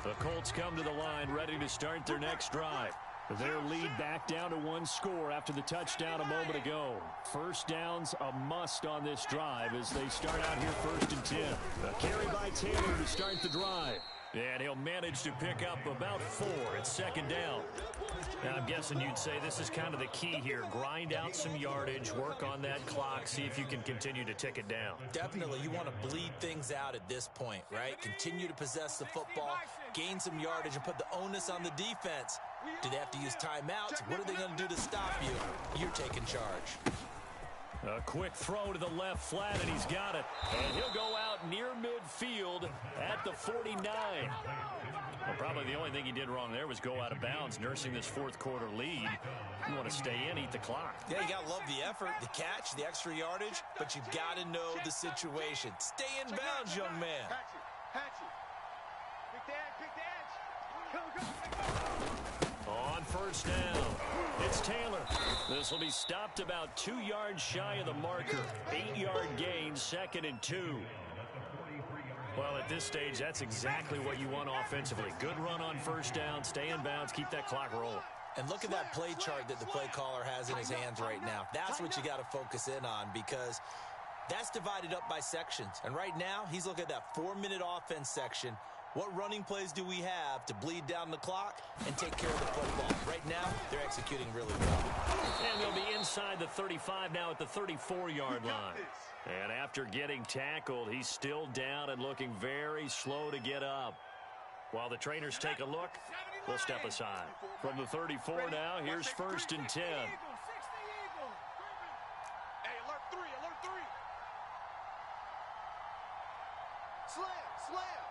The Colts come to the line ready to start their next drive. Their lead back down to 1 score after the touchdown a moment ago. First down's a must on this drive as they start out here first and 10. A carry by Taylor to start the drive. And he'll manage to pick up about 4 at second down. Now, I'm guessing you'd say this is kind of the key here. Grind out some yardage, work on that clock, see if you can continue to tick it down. Definitely, you want to bleed things out at this point, right? Continue to possess the football, gain some yardage, and put the onus on the defense. Do they have to use timeouts? What are they going to do to stop you? You're taking charge. A quick throw to the left flat, and he's got it. And he'll go out near midfield at the 49. Well, probably the only thing he did wrong there was go out of bounds, nursing this fourth quarter lead. You want to stay in, eat the clock. Yeah, you got to love the effort, the catch, the extra yardage, but you've got to know the situation. Stay in bounds, young man. Hatch it. Pick the edge. Go. On first down, it's Taylor. This will be stopped about 2 yards shy of the marker. 8-yard gain, 2nd and 2. Well, at this stage, that's exactly what you want offensively. Good run on first down, stay in bounds, keep that clock rolling. And look at that play chart that the play caller has in his hands right now. That's what you got to focus in on, because that's divided up by sections. And right now, he's looking at that 4-minute offense section. What running plays do we have to bleed down the clock and take care of the football? Right now, they're executing really well. And they'll be inside the 35 now at the 34-yard line. And after getting tackled, he's still down and looking very slow to get up. While the trainers take a look, we'll step aside. From the 34 now, here's first and 10. Hey, alert 3, alert 3. Slam, slam.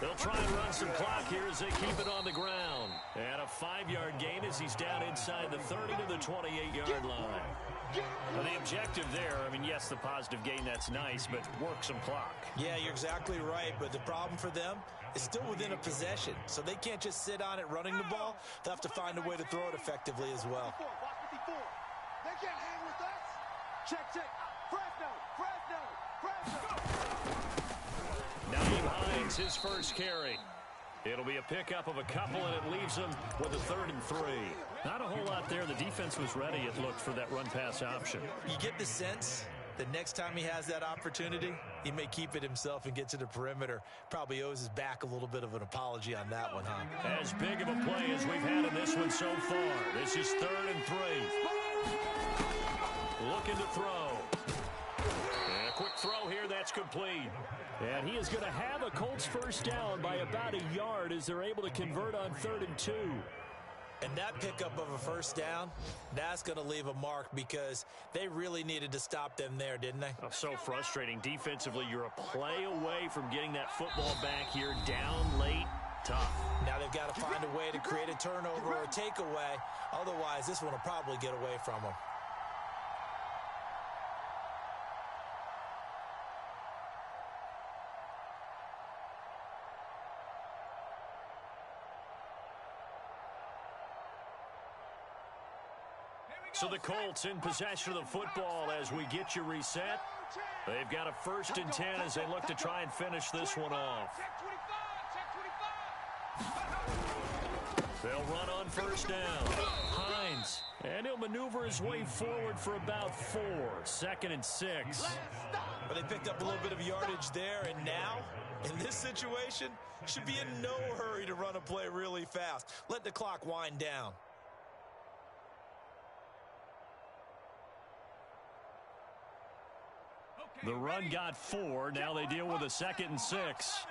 They'll try and run some clock here as they keep it on the ground. And a 5-yard gain as he's down inside the 30 to the 28-yard line. Now, the objective there, I mean, yes, the positive gain, that's nice, but work some clock. Yeah, you're exactly right, but the problem for them is still within a possession, so they can't just sit on it running the ball. They'll have to find a way to throw it effectively as well. They can't hang with us. Check. Fresno. Naeem Hines, his first carry. It'll be a pickup of a couple, and it leaves them with a 3rd and 3. Not a whole lot there. The defense was ready, it looked, for that run-pass option. You get the sense that next time he has that opportunity, he may keep it himself and get to the perimeter. Probably owes his back a little bit of an apology on that one, huh? As big of a play as we've had in this one so far. This is 3rd and 3. Looking to throw. And a quick throw here, that's complete. And he is going to have a Colts first down by about a yard as they're able to convert on 3rd and 2. And that pickup of a first down, that's going to leave a mark because they really needed to stop them there, didn't they? Oh, so frustrating. Defensively, you're a play away from getting that football back here, down late, tough. Now they've got to find a way to create a turnover or a takeaway. Otherwise, this one will probably get away from them. So the Colts in possession of the football as we get you reset. They've got a 1st and 10 as they look to try and finish this one off. They'll run on 1st down. Hines, and he'll maneuver his way forward for about 4. 2nd and 6. But they picked up a little bit of yardage there, and now, in this situation, should be in no hurry to run a play really fast. Let the clock wind down. The run got 4. Now they deal with a 2nd and 6.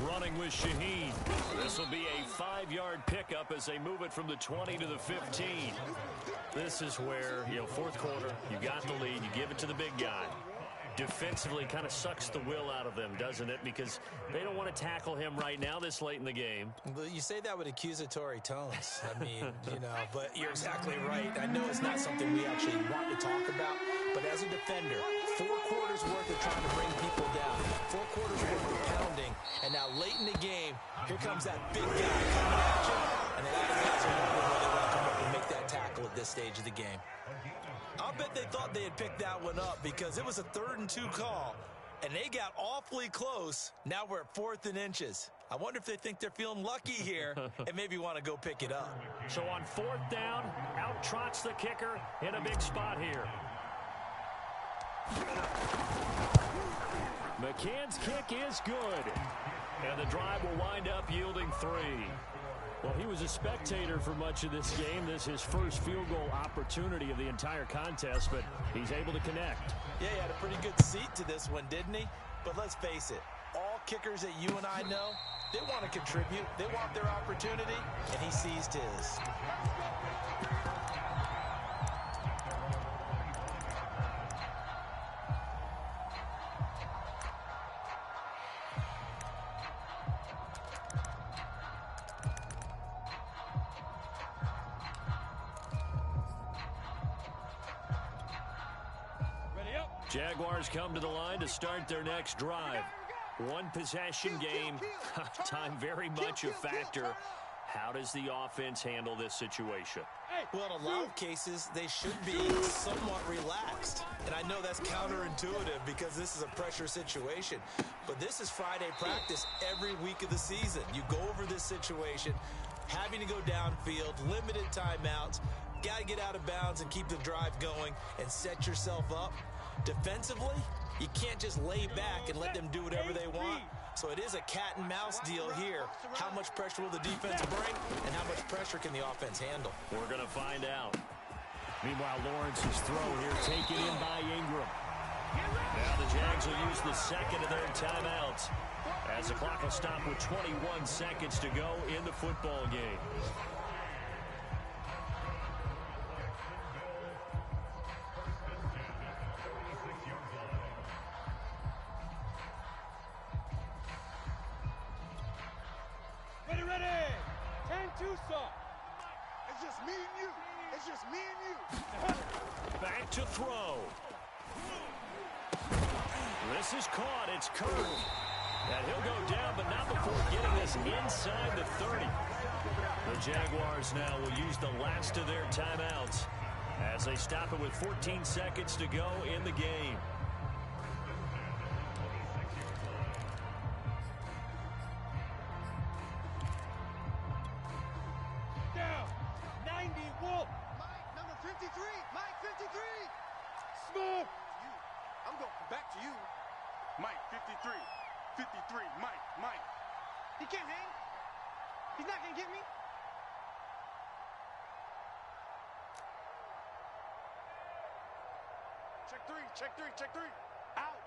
Running with Shaheen. This will be a 5-yard pickup as they move it from the 20 to the 15. This is where, 4th quarter, you got the lead, you give it to the big guy. Defensively kind of sucks the will out of them, doesn't it? Because they don't want to tackle him right now this late in the game. Well, you say that with accusatory tones. I mean, but you're exactly right. I know it's not something we actually want to talk about, but as a defender, 4 quarters worth of trying to bring people down, 4 quarters worth of pounding, and now late in the game, here comes that big guy coming at you, and a lot of guys are wondering whether they want to come up and make that tackle at this stage of the game. I'll bet they thought they had picked that one up because it was a 3rd and 2 call, and they got awfully close. Now we're at 4th and inches. I wonder if they think they're feeling lucky here and maybe want to go pick it up. So on 4th down, out trots the kicker in a big spot here. McCann's kick is good, and the drive will wind up yielding 3. Well, he was a spectator for much of this game. This is his first field goal opportunity of the entire contest, but he's able to connect. Yeah, he had a pretty good seat to this one, didn't he? But let's face it, all kickers that you and I know, they want to contribute. They want their opportunity, and he seized his. Jaguars come to the line to start their next drive. 1 possession game. Time very much a factor. How does the offense handle this situation? Well, in a lot of cases, they should be somewhat relaxed. And I know that's counterintuitive because this is a pressure situation. But this is Friday practice every week of the season. You go over this situation, having to go downfield, limited timeouts, got to get out of bounds and keep the drive going and set yourself up. Defensively, you can't just lay back and let them do whatever they want. So it is a cat and mouse deal here. How much pressure will the defense bring, and how much pressure can the offense handle? We're going to find out. Meanwhile, Lawrence's throw here taken in by Ingram. Now the Jags will use the 2nd of their timeouts as the clock will stop with 21 seconds to go in the football game. too soft. It's just me and you. It's just me and you. Back to throw. This is caught. It's Kirk. And he'll go down, but not before getting this inside the 30. The Jaguars now will use the last of their timeouts as they stop it with 14 seconds to go in the game. Down. 90 Wolf. Mike, number 53. Mike, 53. Smoke. You. I'm going back to you. Mike, 53. 53. Mike. He can't hang. He's not going to get me. Check three. Out.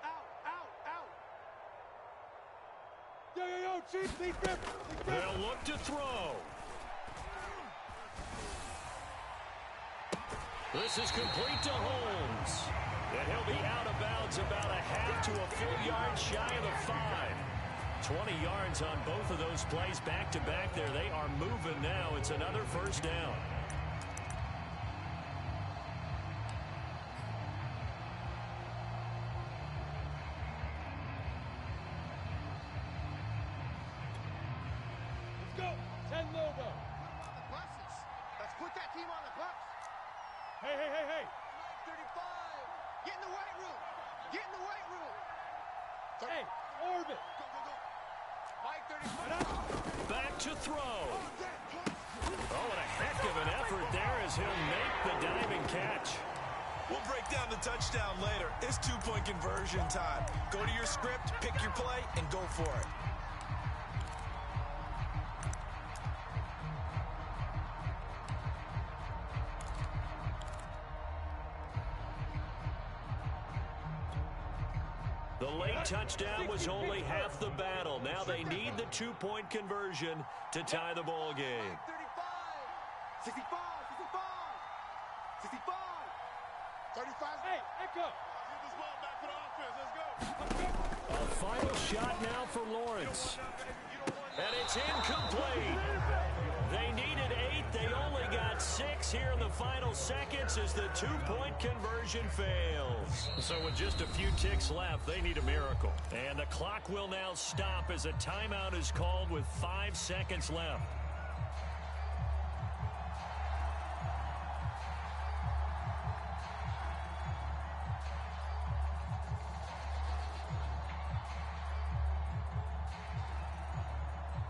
Yo, Chief, be different. They'll look to throw. This is complete to Holmes. And he'll be out of bounds about a half to a full yard shy of the 5. 20 yards on both of those plays back-to-back there. They are moving now. It's another first down. Let's go. 10 logo. The buses. Let's put that team on the bus. Hey. 35. Get in the weight room. Hey, orbit. Go. Mike, 35. Back to throw. Oh, and a heck of an effort there as he'll make the diving catch. We'll break down the touchdown later. It's two-point conversion time. Go to your script, pick your play, and go for it. The late touchdown was only half the battle. Now they need the two-point conversion to tie the ball game. 35. 35. Hey, Echo. Get this ball back for the offense. Let's go. A final shot now for Lawrence. And it's incomplete. They needed 8. They only got 6 here in the final seconds as the two-point conversion fails. So with just a few ticks left, they need a miracle. And the clock will now stop as a timeout is called with 5 seconds left.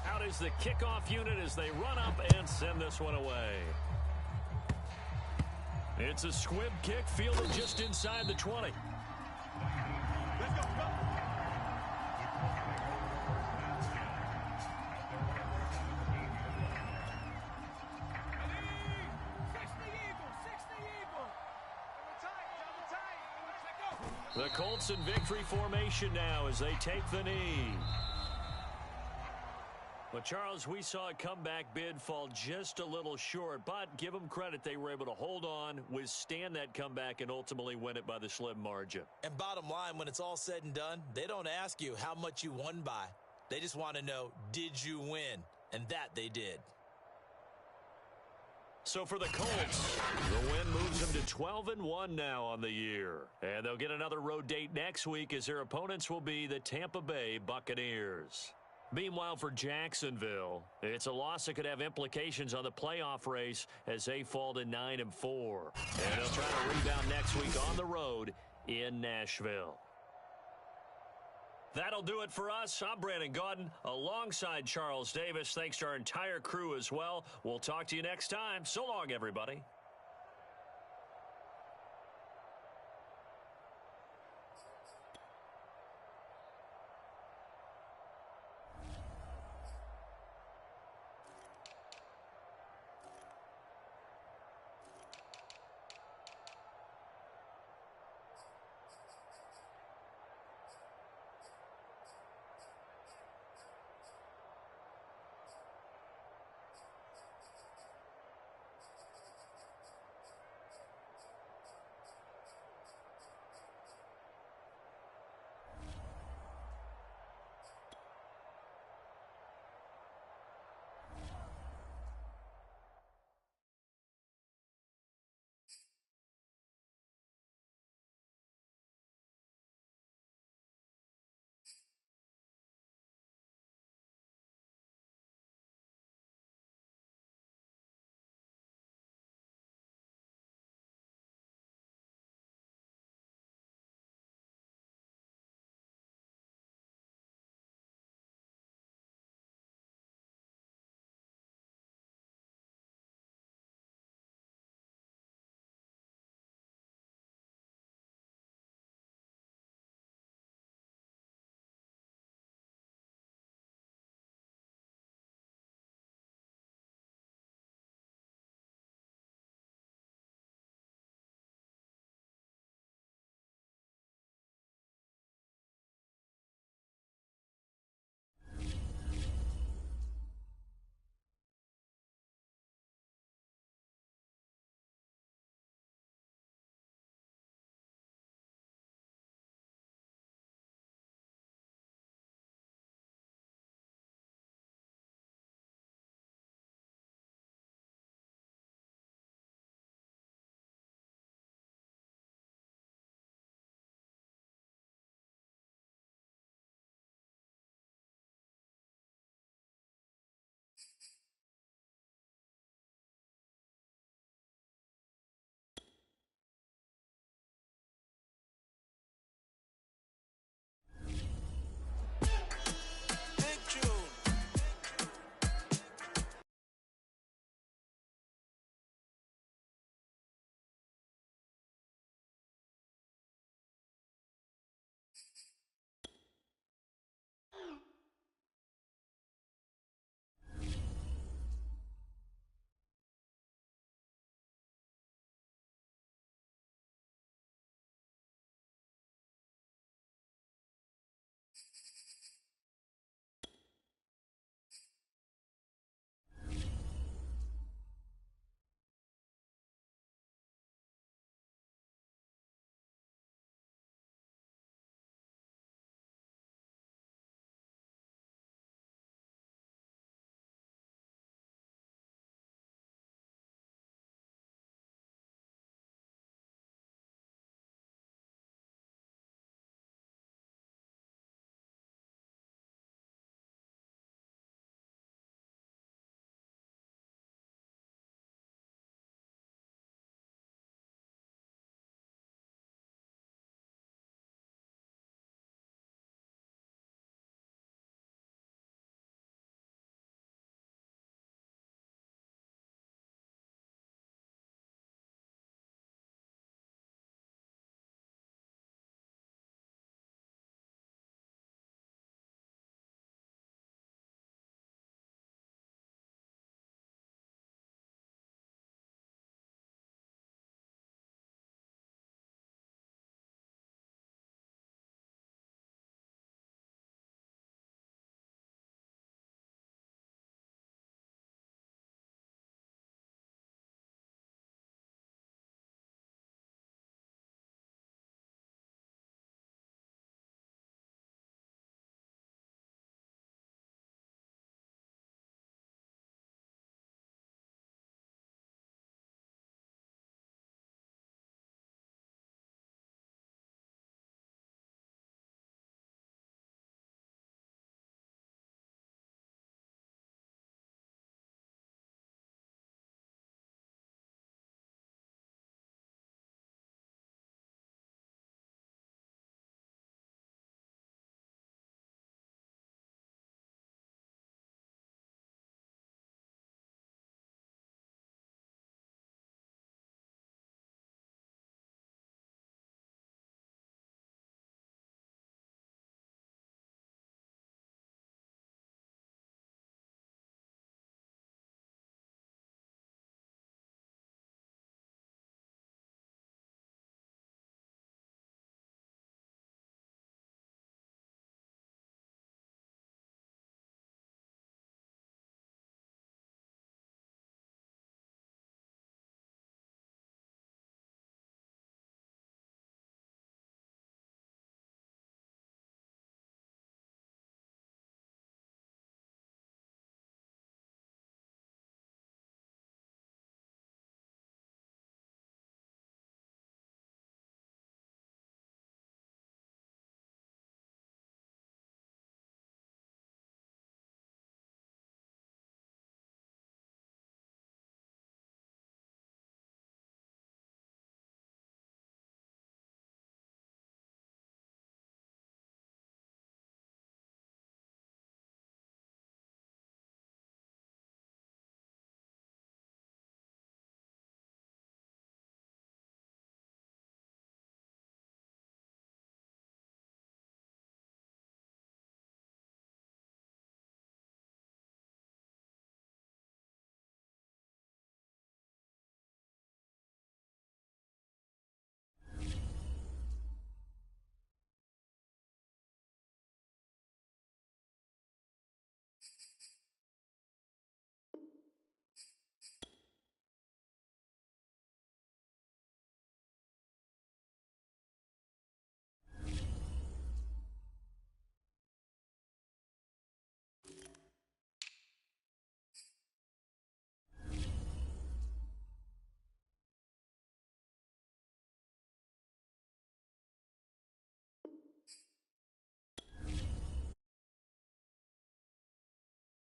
Out is the kickoff unit as they run up and send this one away. It's a squib kick fielded just inside the 20. Let's go. The Colts in victory formation now as they take the knee. But, Charles, we saw a comeback bid fall just a little short, but give them credit. They were able to hold on, withstand that comeback, and ultimately win it by the slim margin. And bottom line, when it's all said and done, they don't ask you how much you won by. They just want to know, did you win? And that they did. So for the Colts, the win moves them to 12-1 now on the year. And they'll get another road date next week as their opponents will be the Tampa Bay Buccaneers. Meanwhile, for Jacksonville, it's a loss that could have implications on the playoff race as they fall to 9-4. And they'll try to rebound next week on the road in Nashville. That'll do it for us. I'm Brandon Gaudin alongside Charles Davis. Thanks to our entire crew as well. We'll talk to you next time. So long, everybody.